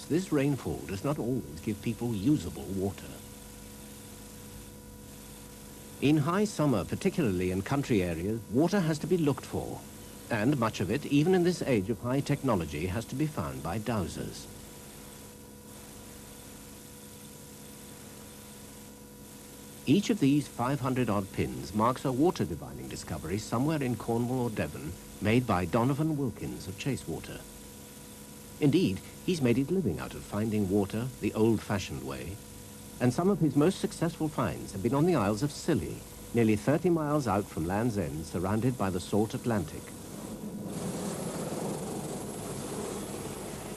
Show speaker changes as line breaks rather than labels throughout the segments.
this rainfall does not always give people usable water. In high summer, particularly in country areas, water has to be looked for. And much of it, even in this age of high technology, has to be found by dowsers. Each of these 500-odd pins marks a water divining discovery somewhere in Cornwall or Devon, made by Donovan Wilkins of Chasewater. Indeed, he's made his living out of finding water the old-fashioned way, and some of his most successful finds have been on the Isles of Scilly, nearly 30 miles out from Land's End, surrounded by the salt Atlantic.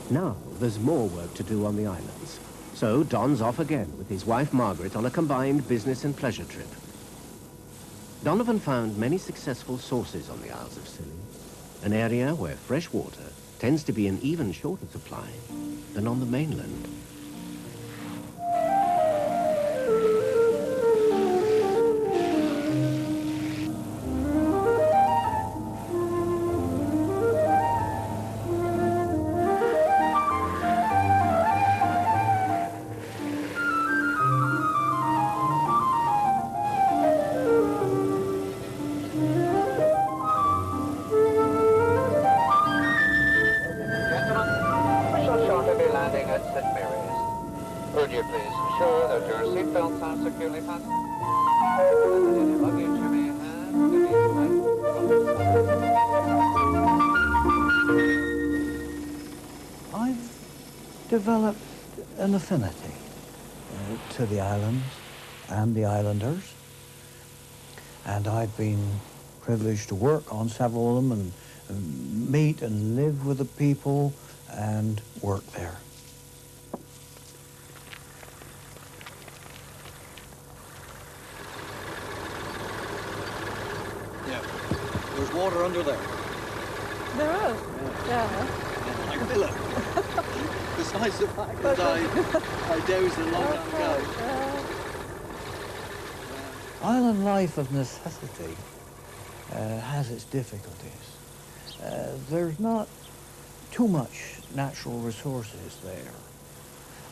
Now, there's more work to do on the islands. So Don's off again with his wife Margaret on a combined business and pleasure trip. Donovan found many successful sources on the Isles of Scilly, an area where fresh water tends to be in even shorter supply than on the mainland.
Developed an affinity to the islands and the islanders, and I've been privileged to work on several of them and meet and live with the people and work there.
Yeah, there's water under there.
There is? Yeah.
Like Philip. Besides the fact that I dozed a long time ago.
Island life of necessity has its difficulties. There's not too much natural resources there,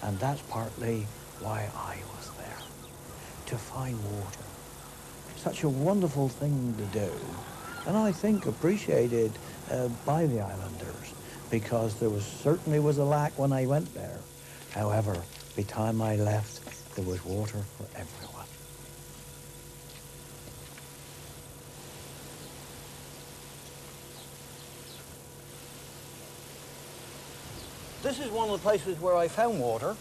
and that's partly why I was there, to find water. Such a wonderful thing to do, and I think appreciated by the islanders, because there certainly was a lack when I went there. However, by the time I left, there was water for everyone. This is one of the places where I found water.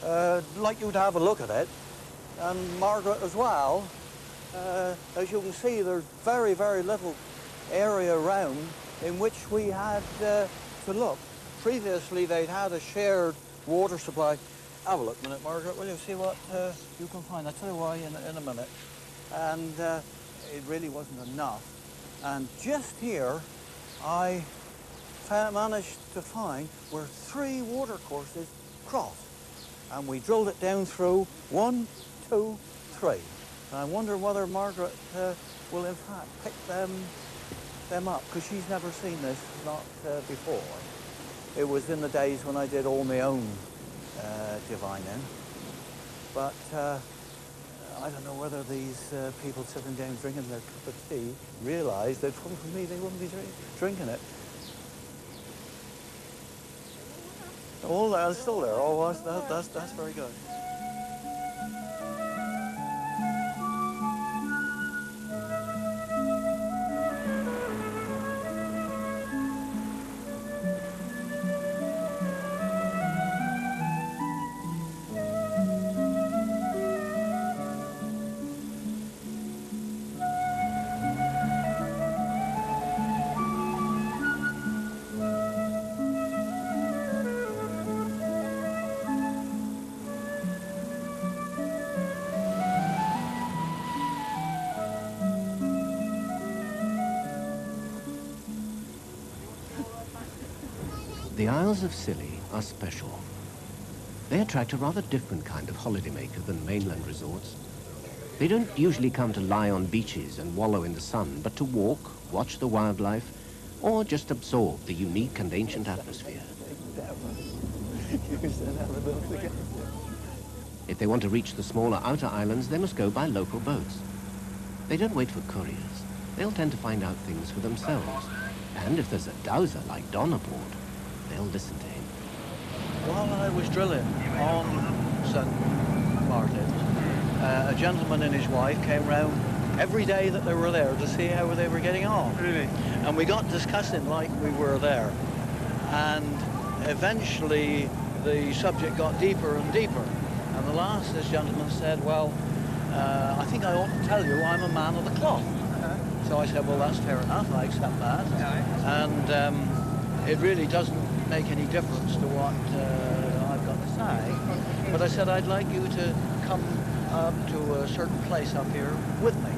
I'd like you to have a look at it, and Margaret as well. As you can see, there's very, very little area around in which we had to look. Previously, they'd had a shared water supply. Have a look a minute, Margaret, will you? See what you can find. I'll tell you why in a minute. And it really wasn't enough. And just here, I managed to find where 3 water courses crossed. And we drilled it down through 1, 2, 3. And I wonder whether Margaret will in fact pick them up, because she's never seen this, not before. It was in the days when I did all my own divining. But I don't know whether these people sitting down drinking their cup of tea realised that from me they wouldn't be drinking it. All there, it's still there. Oh, that's very good.
The Isles of Scilly are special. They attract a rather different kind of holidaymaker than mainland resorts. They don't usually come to lie on beaches and wallow in the sun, but to walk, watch the wildlife, or just absorb the unique and ancient atmosphere. If they want to reach the smaller outer islands, they must go by local boats. They don't wait for couriers. They'll tend to find out things for themselves. And if there's a dowser like Don aboard, they'll listen to him.
While I was drilling on St. Martin's, a gentleman and his wife came round every day that they were there to see how they were getting on.
Really?
And we got discussing like we were there. And eventually the subject got deeper and deeper. And the last, this gentleman said, well, I think I ought to tell you I'm a man of the cloth. So I said, well, that's fair enough, I accept that. And it really doesn't make any difference to what I've got to say. But I said, I'd like you to come up to a certain place up here with me.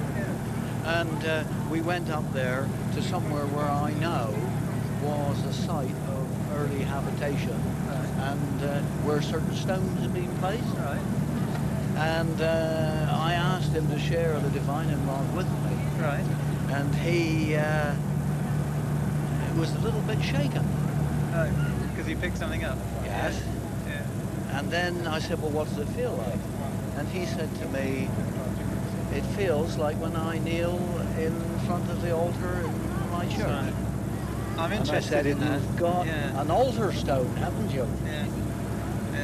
And we went up there to somewhere where I know was a site of early habitation and where certain stones had been placed. And I asked him to share the divining rod with me. And he was a little bit shaken.
Because he picked something up?
Yes.
Yeah.
And then I said, well, what does it feel like? And he said to me, it feels like when I kneel in front of the altar in my church.
Right. I'm
And I
interested
said,
in that.
you've got an altar stone, haven't you?
Yeah.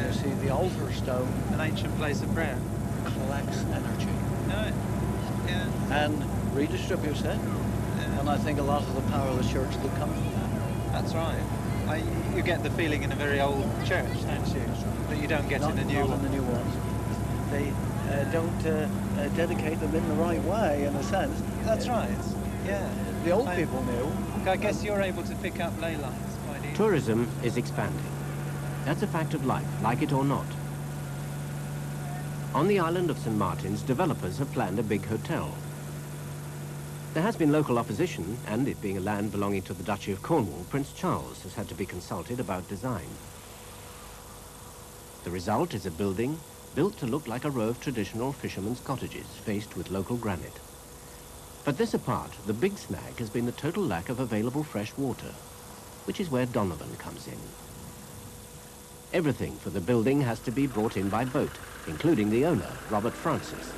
You see, the altar stone
An ancient place of prayer.
collects energy
No. Yeah.
and redistributes it. And I think a lot of the power of the church could come from that.
That's right. You get the feeling in a very old church, don't you? That you don't get in a new
not
one.
in the new ones. They don't dedicate them in the right way, in a sense.
That's right. Yeah.
The old people knew.
I guess you're able to pick up ley lines quite easily.
Tourism is expanding. That's a fact of life, like it or not. On the island of St. Martin's, developers have planned a big hotel. There has been local opposition, and it being a land belonging to the Duchy of Cornwall, Prince Charles has had to be consulted about design. The result is a building built to look like a row of traditional fishermen's cottages faced with local granite. But this apart, the big snag has been the total lack of available fresh water, which is where Donovan comes in. Everything for the building has to be brought in by boat, including the owner, Robert Francis.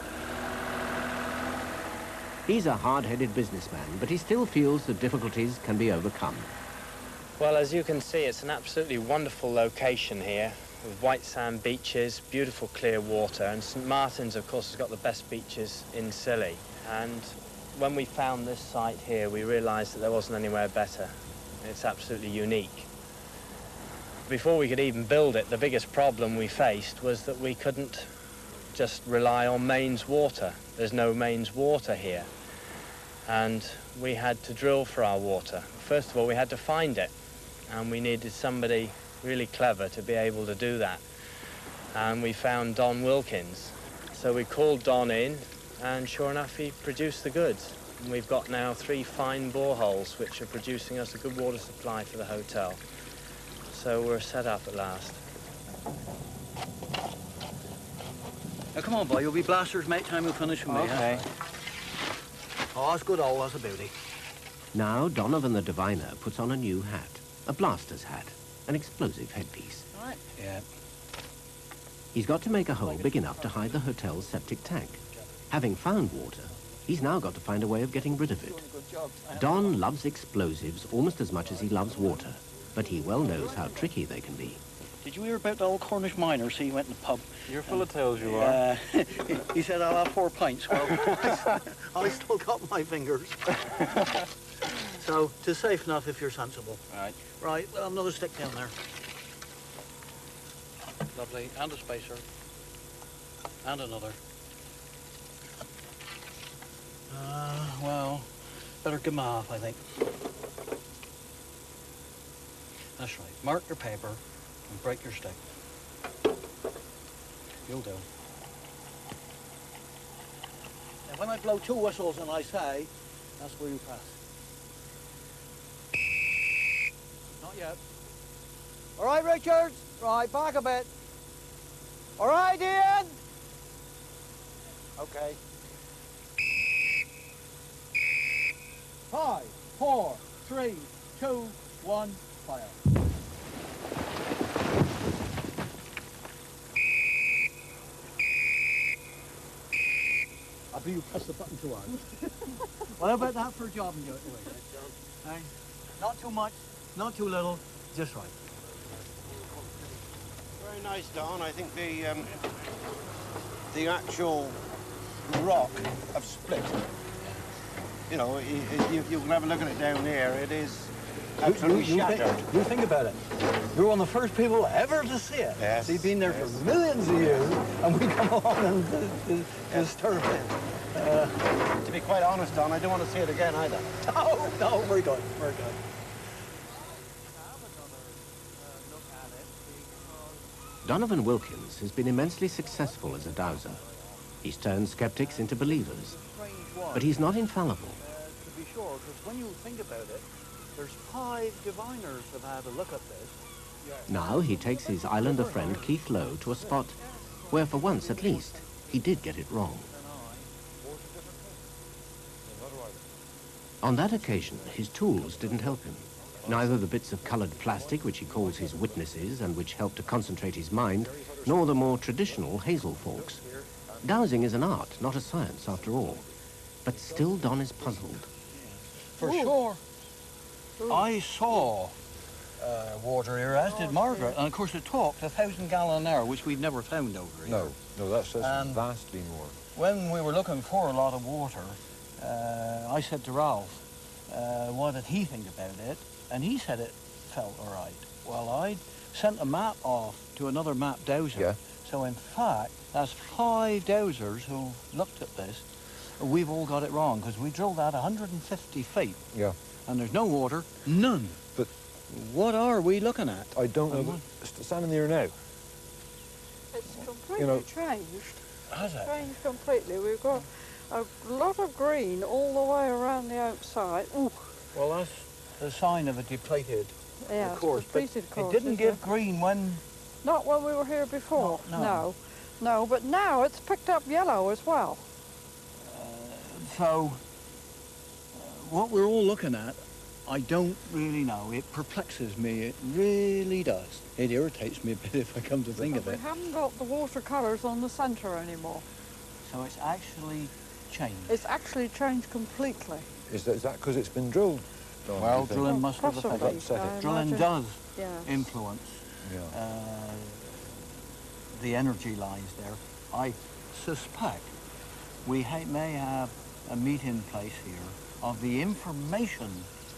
He's a hard-headed businessman, but he still feels the difficulties can be overcome.
Well, as you can see, it's an absolutely wonderful location here, with white sand beaches, beautiful clear water, and St. Martin's, of course, has got the best beaches in Scilly. And when we found this site here, we realised that there wasn't anywhere better. It's absolutely unique. Before we could even build it, the biggest problem we faced was that we couldn't just rely on mains water. There's no mains water here. And we had to drill for our water. First of all, we had to find it, and we needed somebody really clever to be able to do that. And we found Don Wilkins. So we called Don in, and sure enough, he produced the goods. And we've got now 3 fine boreholes, which are producing us a good water supply for the hotel. So we're set up at last.
Now come on, boy, you'll be blasters, mate, time you'll finish with me.
Okay.
Oh, that's good old, that's a beauty.
Now, Donovan the Diviner puts on a new hat, a blaster's hat, an explosive headpiece.
All right. Yeah.
He's got to make a hole big enough to hide the hotel's septic tank. Having found water, he's now got to find a way of getting rid of it. Don loves explosives almost as much as he loves water, but he well knows how tricky they can be.
Did you hear about the old Cornish miner? See, he went in the pub.
You're full of tales, you are.
He said, I'll have 4 pints. Well, I still got my fingers. So, 'tis safe enough if you're sensible.
Right.
Right, well, another stick down there. Lovely, and a spacer. And another. Well, better give 'em off, I think. That's right. Mark your paper and break your stick. You'll do. And when I blow 2 whistles and I say, that's where you press. Not yet. All right, Richards. Right, back a bit. All right, Ian. Okay. 5, 4, 3, 2, 1, fire. before you press the button too hard. Well, how about that for a job and do it anyway? Hey? Not too much, not too little, just right.
Very nice, Don. I think the actual rock have split. You know, you can have a look at it down here. It is absolutely shattered.
You think about it. You're one of the first people ever to see it.
Yes.
So you've been there for millions of years, and we come along and disturb it.
To be quite honest, Don, I don't want to see it again either.
No, we're good. We're good.
Donovan Wilkins has been immensely successful as a dowser. He's turned skeptics into believers, but he's not infallible.
To be sure, because when you think about it, there's 5 diviners have had a look at this.
Now he takes his islander friend Keith Lowe to a spot where, for once at least, he did get it wrong. On that occasion, his tools didn't help him. Neither the bits of coloured plastic, which he calls his witnesses and which help to concentrate his mind, nor the more traditional hazel forks. Dowsing is an art, not a science, after all. But still Don is puzzled.
For sure. I saw water here, as did Margaret, and of course it talked 1,000 gallon an hour, which we've never found over here.
No, that's vastly more.
When we were looking for a lot of water, I said to Ralph, what did he think about it? And he said it felt all right. Well, I sent a map off to another map dowser.
Yeah.
So in fact, that's 5 dowsers who looked at this. We've all got it wrong, because we drilled out 150 feet.
Yeah.
And there's no water, none.
But
what are we looking at?
I don't know. But standing there now.
It's completely changed.
Has it?
Changed completely. We've got a lot of green all the way around the outside. Ooh.
Well, that's the sign of a depleted course.
Depleted course.
It didn't give green when...
Not when we were here before.
No.
No, but now it's picked up yellow as well.
So, what we're all looking at, I don't really know. It perplexes me. It really does. It irritates me a bit if I come to think of it.
We haven't got the watercolours on the centre anymore.
So it's actually changed.
It's actually changed completely.
Is that because it's been drilled? Don,
Well,
do you think?
drilling must have
Possibly,
affected it.
I
Drilling
imagine.
does
Yeah.
influence the energy lines there. I suspect we may have a meeting place here of the information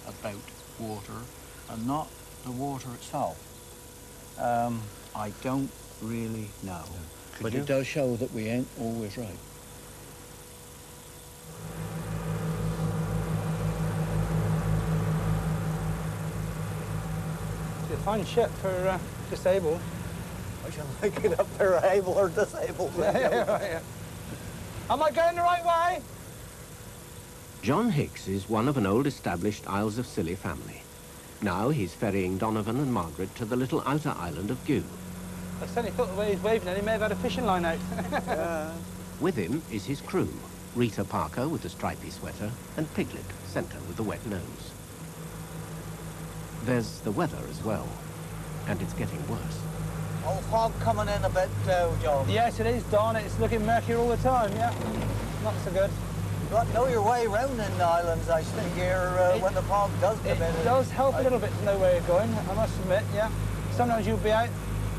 about water and not the water itself. I don't really know. But it does show that we ain't always right.
It's a fine ship for disabled.
I should like it up there, able or disabled.
Yeah. Am I going the right way?
John Hicks is one of an old established Isles of Scilly family. Now he's ferrying Donovan and Margaret to the little outer island of Gew.
I certainly thought the way he's waving at he may have had a fishing line out.
With him is his crew, Rita Parker with the stripy sweater and Piglet, centre with the wet nose. There's the weather as well, and it's getting worse.
Old fog coming in a bit, John.
Yes, it is, Don. It's looking murky all the time, yeah. Not so good.
You got to know your way round in the islands, I think, here, when the fog does come in.
It does help a little bit to know where you're going, I must admit, yeah. Sometimes you'll be out,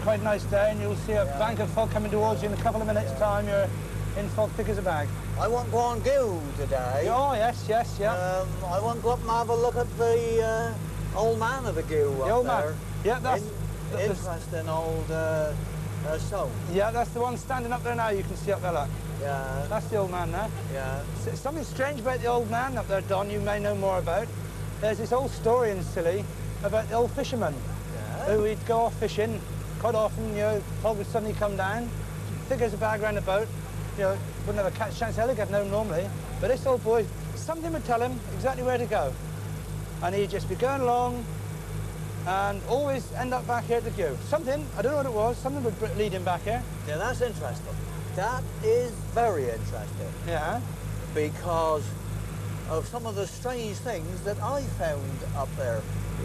quite a nice day, and you'll see a bank of fog coming towards you in a couple of minutes' time. You're in fog thick as a bag.
I want to go on Gew today.
Oh, yes, yeah.
I want to go up and have a look at the old man of the Gew
The
up
old
there.
man. Yeah, that's...
Interesting old stone.
Yeah, that's the one standing up there now, you can see up there, look.
Yeah.
That's the old man there.
Yeah.
Something strange about the old man up there, Don, you may know more about. There's this old story in Scilly about the old fisherman who would go off fishing. Quite often, you know, fog would suddenly come down, thick as a bag around the boat. You know, wouldn't have a catch chance hell, get no normally. But this old boy, something would tell him exactly where to go. And he'd just be going along and always end up back here at the Gew. Something, I don't know what it was, something would lead him back here.
Yeah, that's interesting. That is very interesting.
Yeah.
Because of some of the strange things that I found up there.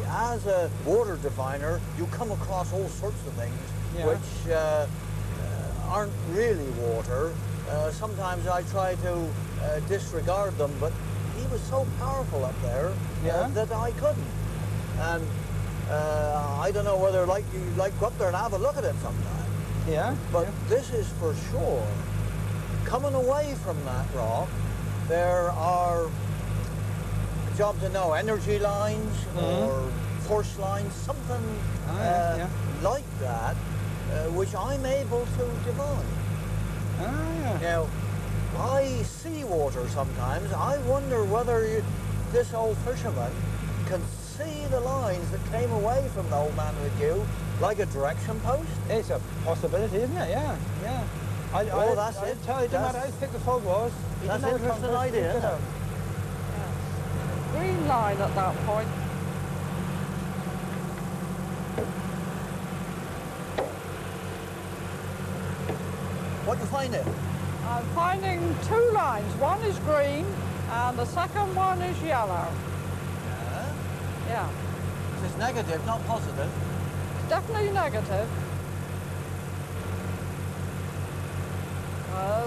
As a water diviner, you come across all sorts of things which aren't really water, sometimes I try to disregard them, but he was so powerful up there that I couldn't. And I don't know whether you go up there and have a look at it sometime.
Yeah.
But this is for sure. Coming away from that rock, there are, job to know, energy lines or force lines, something like that, which I'm able to divine. Now, I see water sometimes. I wonder whether this old fisherman can see the lines that came away from the old man of the Dew, like a direction post.
It's a possibility, isn't it? Yeah, yeah.
That's it.
Tell you, it didn't matter how thick the fog was.
That's an interesting idea, isn't it?
Green line at that point.
What do you find it?
I'm finding two lines. One is green and the second one is yellow. Yeah.
This is negative, not positive.
It's definitely negative.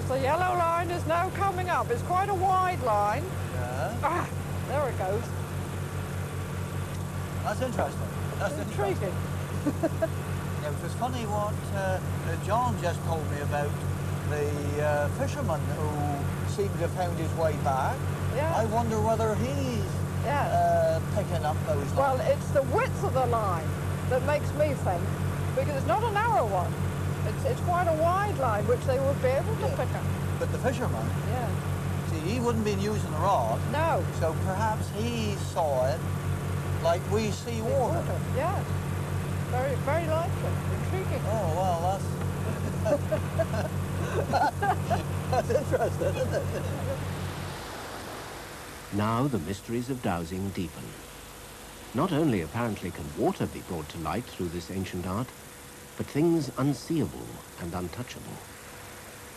The yellow line is now coming up. It's quite a wide line.
Yeah.
There it goes.
That's interesting. That's
Intriguing.
It was funny what John just told me about the fisherman who seemed to have found his way back.
Yeah.
I wonder whether he's picking up those lines.
Well, it's the width of the line that makes me think, because it's not a narrow one. It's quite a wide line, which they would be able to pick up.
But the fisherman, see, he wouldn't been using a rod.
No.
So perhaps he saw it like we see water.
Yes. Very, very likely. Intriguing.
Oh, well, that's interesting, isn't it?
Now the mysteries of dowsing deepen. Not only apparently can water be brought to light through this ancient art, but things unseeable and untouchable.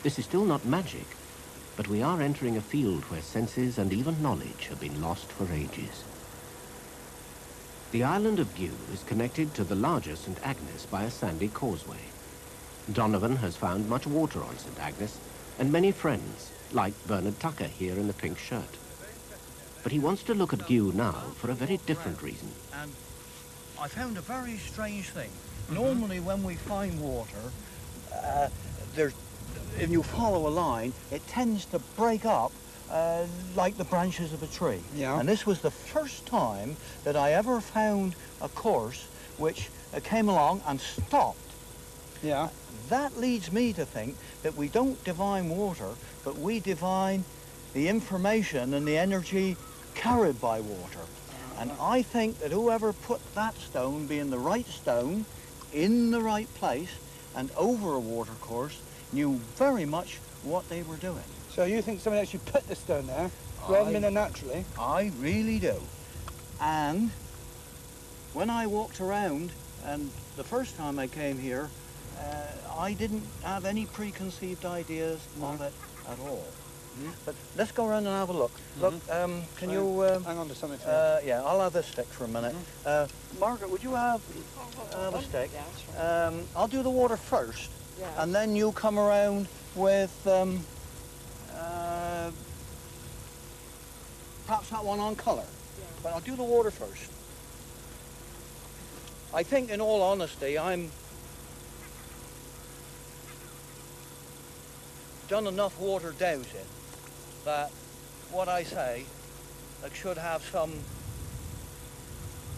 This is still not magic, but we are entering a field where senses and even knowledge have been lost for ages. The island of Dew is connected to the larger St. Agnes by a sandy causeway. Donovan has found much water on St. Agnes and many friends, like Bernard Tucker here in the pink shirt. But he wants to look at Dew now for a very different reason.
And I found a very strange thing. Normally when we find water, if you follow a line, it tends to break up like the branches of a tree.
Yeah.
And this was the first time that I ever found a course which came along and stopped.
Yeah.
That leads me to think that we don't divine water, but we divine the information and the energy carried by water. And I think that whoever put that stone, being the right stone, in the right place and over a water course, knew very much what they were doing.
So you think somebody actually put the stone there, rather than it naturally?
I really do. And when I walked around, and the first time I came here, I didn't have any preconceived ideas of it at all. But let's go around and have a look. Look, can you...
hang on to something.
yeah, I'll have this stick for a minute. Margaret, would you have a stick? I'll do the water first, and then you come around with perhaps that one on colour. But I'll do the water first. I think, in all honesty, I'm done enough water dowsing that what I say should have some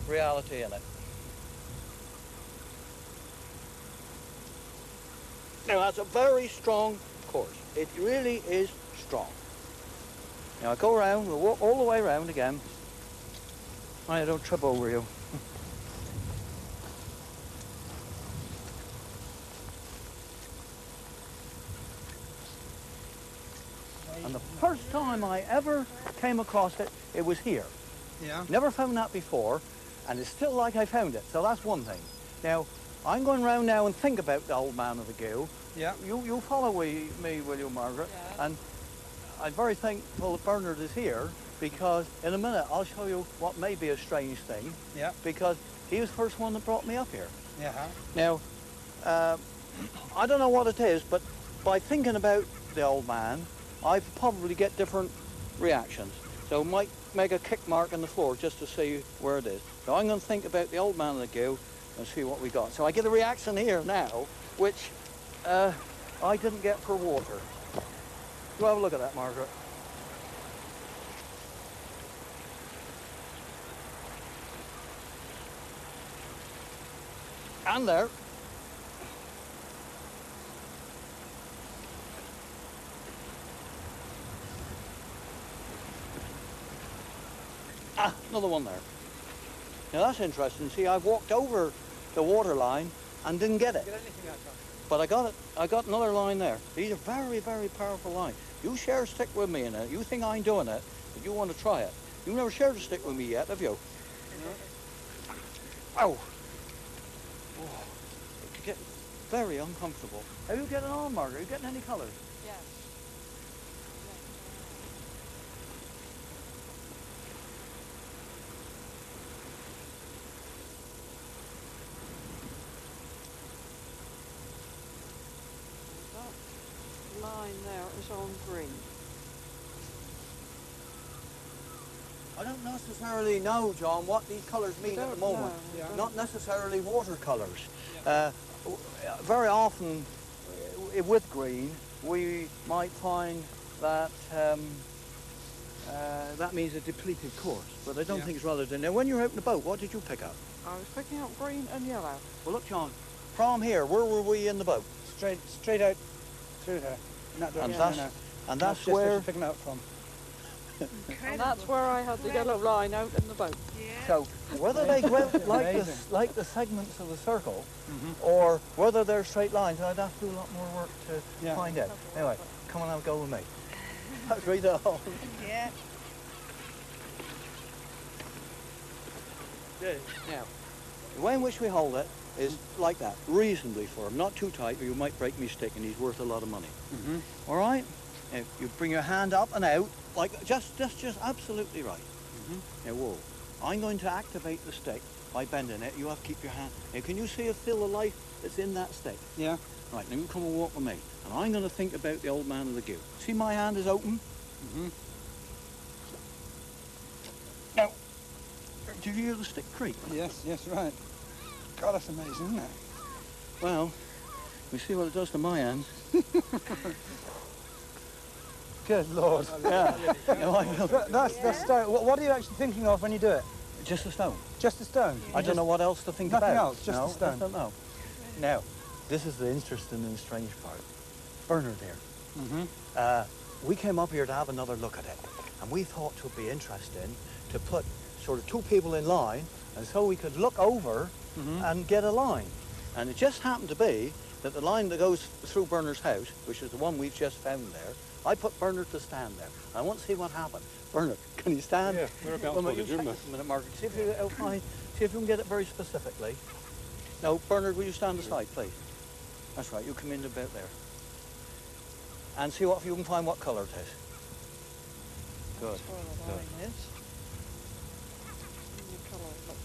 reality in it. Now that's a very strong course. It really is strong. Now I go around, we'll walk all the way around again. I don't trip over you. And the first time I ever came across it, it was here.
Yeah.
Never found that before, and it's still like I found it, so that's one thing. Now, I'm going round now and think about the old man of the Gill.
Yeah.
You follow me, will you, Margaret?
Yeah.
And I'm very thankful that Bernard is here, because in a minute I'll show you what may be a strange thing.
Yeah.
Because he was the first one that brought me up here.
Yeah.
Now, I don't know what it is, but by thinking about the old man, I probably get different reactions. So I might make a kick mark in the floor just to see where it is. So I'm going to think about the old man of the goo and see what we got. So I get a reaction here now, which I didn't get for water. Go have a look at that, Margaret. And there. Ah, another one there. Now that's interesting. See, I walked over the water line and didn't get it. But I got it. I got another line there. These are very, very powerful lines. You share a stick with me in it. You think I'm doing it, but you want to try it. You've never shared a stick with me yet, have you? Ow! Oh, it gets very uncomfortable. Are you getting on, Margaret? Are you getting any colours?
Yes. That line there is on green.
I don't necessarily know, John, what these colours mean at the moment. Not necessarily watercolours. Very often, with green, we might find that that means a depleted course, but I don't think it's rather than. Now, when you were out in the boat, what did you pick up?
I was picking up green and yellow.
Well, look, John, from here, where were we in the boat?
Straight out through there. In that direction.
And that's
just where
where.
you're picking it up from.
And that's where I had the yellow line out in the boat.
So whether they go out like the segments of the circle, or whether they're straight lines, I'd have to do a lot more work to find out. Anyway, come on, have a go with me. That's right on.
Yeah.
Good. Now, the way in which we hold it is like that, reasonably firm, not too tight, or you might break me stick, and he's worth a lot of money. All right? Now, you bring your hand up and out, like just absolutely right. Now, whoa. I'm going to activate the stick by bending it. You have to keep your hand. Now, can you see a feel of life that's in that stick?
Yeah.
Right, now you come and walk with me. And I'm going to think about the old man of the goo. See, my hand is open? Now, do you hear the stick creak?
Yes, right. God, that's amazing, isn't it?
Well, we see what it does to my hand.
Good Lord.
Yeah.
That's stone. What are you actually thinking of when you do it?
Just a stone.
Just a stone?
I don't know what else to think
Nothing
about.
else, just
no,
a stone.
I don't know. Now, this is the interesting and strange part. Bernard here. We came up here to have another look at it, and we thought it would be interesting to put sort of two people in line, and so we could look over and get a line. And it just happened to be that the line that goes through Bernard's house, which is the one we've just found there, I put Bernard to stand there. I want to see what happened. Bernard, can you stand?
Yeah, whereabouts
well,
was
you
it,
take
Jim?
this a minute, Margaret. See if you see if you can get it very specifically. Now, Bernard, will you stand aside, please? That's right. You come in about there. And see if you can find what colour it is. Good.
That's where the line is. And the colour of it.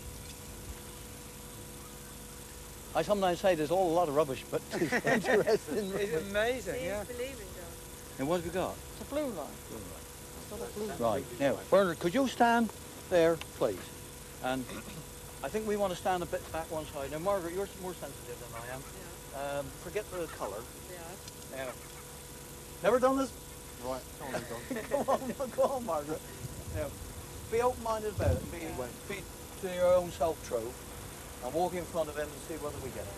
I sometimes say there's all a lot of rubbish, but it's interesting.
It's amazing, yeah.
And what have you got?
It's a blue line. It's not a blue line.
Right. Now, Bernard, could you stand there, please? And I think we want to stand a bit back one side. Now, Margaret, you're more sensitive than I am.
Yeah.
Forget the colour.
Yeah.
Now, never done this? Right. Go on, Margaret. Now, be open-minded about it. Be to your own self-true. And walk in front of him and see whether we get it.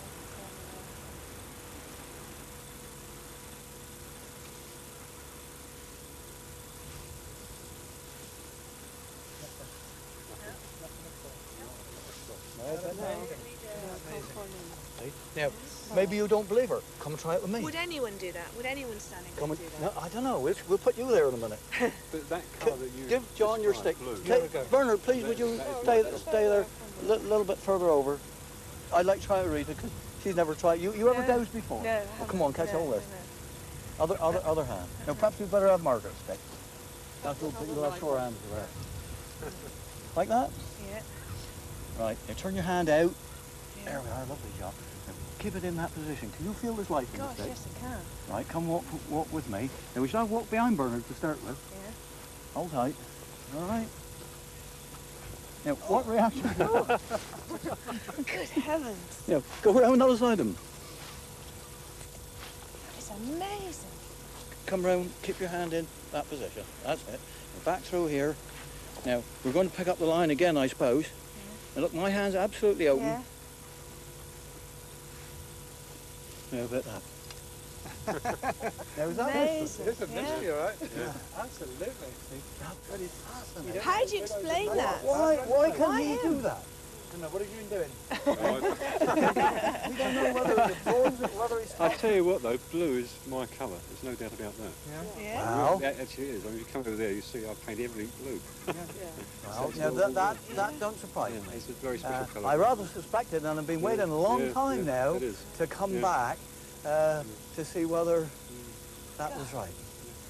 Now, maybe you don't believe her. Come and try it with me.
Would anyone do that? Would anyone standing
Come
there
and,
do that?
no, I don't know. We'll put you there in a minute.
But that colour that you...
Give John your stick.
blue.
Bernard, please, would you stay there a little bit further over? I'd like to try to read it because she's never tried. You ever dowsed before?
No.
Oh, come on, catch hold of this. Other hand. Now, perhaps we better have Margaret's stick. You'll have sore hands for that. Like that?
Yeah.
Right. Now turn your hand out. There we are. Lovely job. Now, keep it in that position. Can you feel this light in the
Gosh,
stick?
yes, I can.
Right, come walk with me. Now we shall walk behind Bernard to start with.
Yeah.
Hold tight. All right. Now, what reaction?
Good heavens.
Now, go around the other side of him.
It's amazing.
Come round, keep your hand in that position. That's it. Back through here. Now, we're going to pick up the line again, I suppose.
Yeah.
Now, look, my hand's absolutely open.
Yeah.
Now, about that. Now, is that
Amazing.
It's a mystery, all right?
Yeah.
Absolutely.
That is fascinating.
How do you explain that?
Why can
Why
he
him?
do that?
No, what have you been doing?
We don't know whether it's drawings or whether it's...
I'll tell you what though, blue is my colour. There's no doubt about that.
Yeah.
Well,
It actually is. I mean, if you come over there, you see I've painted everything blue.
well, now that don't surprise
Yeah,
me.
it's a very special colour.
I rather suspected, and I've been waiting a long time now
it is.
to come
Yeah.
back to see whether that was right.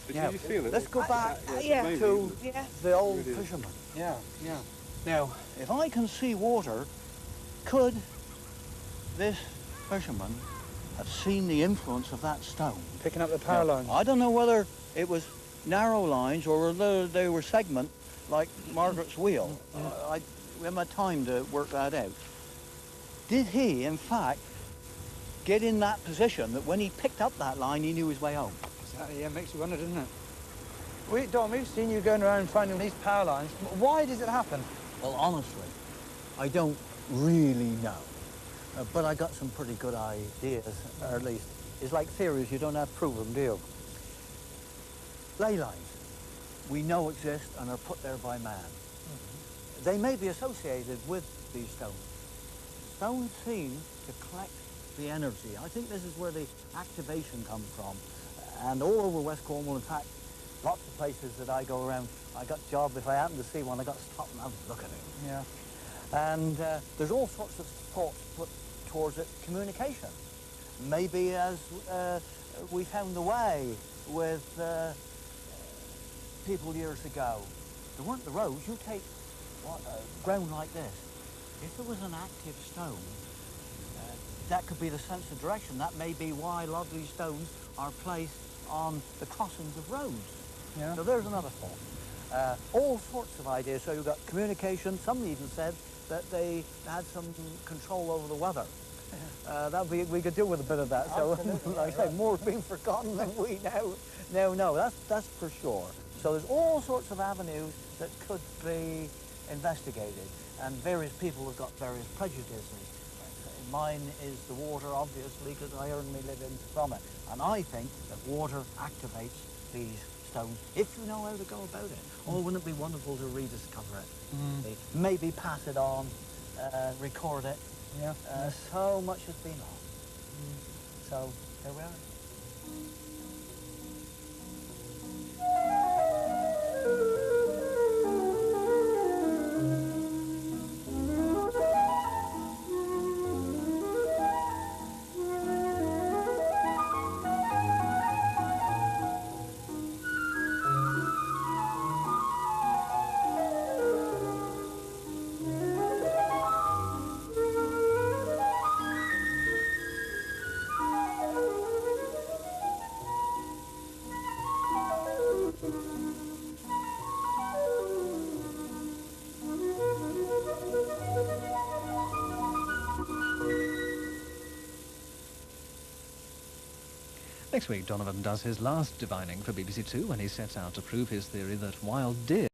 But
Yeah.
you feel it.
Let's go back
It's
yeah.
amazing,
to
isn't it?
Yeah.
the old
It is.
fisherman.
Yeah, yeah.
Now, if I can see water, could this fisherman have seen the influence of that stone?
Picking up the power lines.
I don't know whether it was narrow lines or whether they were segment like Margaret's wheel. We haven't had time to work that out. Did he, in fact, get in that position that when he picked up that line, he knew his way home?
Exactly, yeah, makes you wonder, doesn't it? Don, we've seen you going around finding these power lines. Why does it happen?
Well, honestly, I don't really know. But I got some pretty good ideas, or at least. It's like theories, you don't have to prove them, do you? Ley lines, we know exist and are put there by man. They may be associated with these stones. Stones seem to collect the energy. I think this is where the activation comes from. And all over West Cornwall, in fact, lots of places that I go around, I got a job, if I happen to see one, I got to stop and have a look at it.
Yeah.
And there's all sorts of thoughts put towards it, communication. Maybe as we found the way with people years ago. There weren't the roads. You take ground like this. If there was an active stone, that could be the sense of direction. That may be why a lot of these stones are placed on the crossings of roads.
Yeah.
So there's another thought. All sorts of ideas. So you've got communication. Some even said that they had some control over the weather. We could do with a bit of that. So, like I say, more's been forgotten than we now know. That's for sure. So there's all sorts of avenues that could be investigated, and various people have got various prejudices. Mine is the water, obviously, because I earn my living from it. And I think that water activates these stones, if you know how to go about it. Oh, wouldn't it be wonderful to rediscover it? Maybe pass it on, record it.
Yeah.
So much has been lost. So, there we are.
Next week, Donovan does his last divining for BBC Two when he sets out to prove his theory that wild deer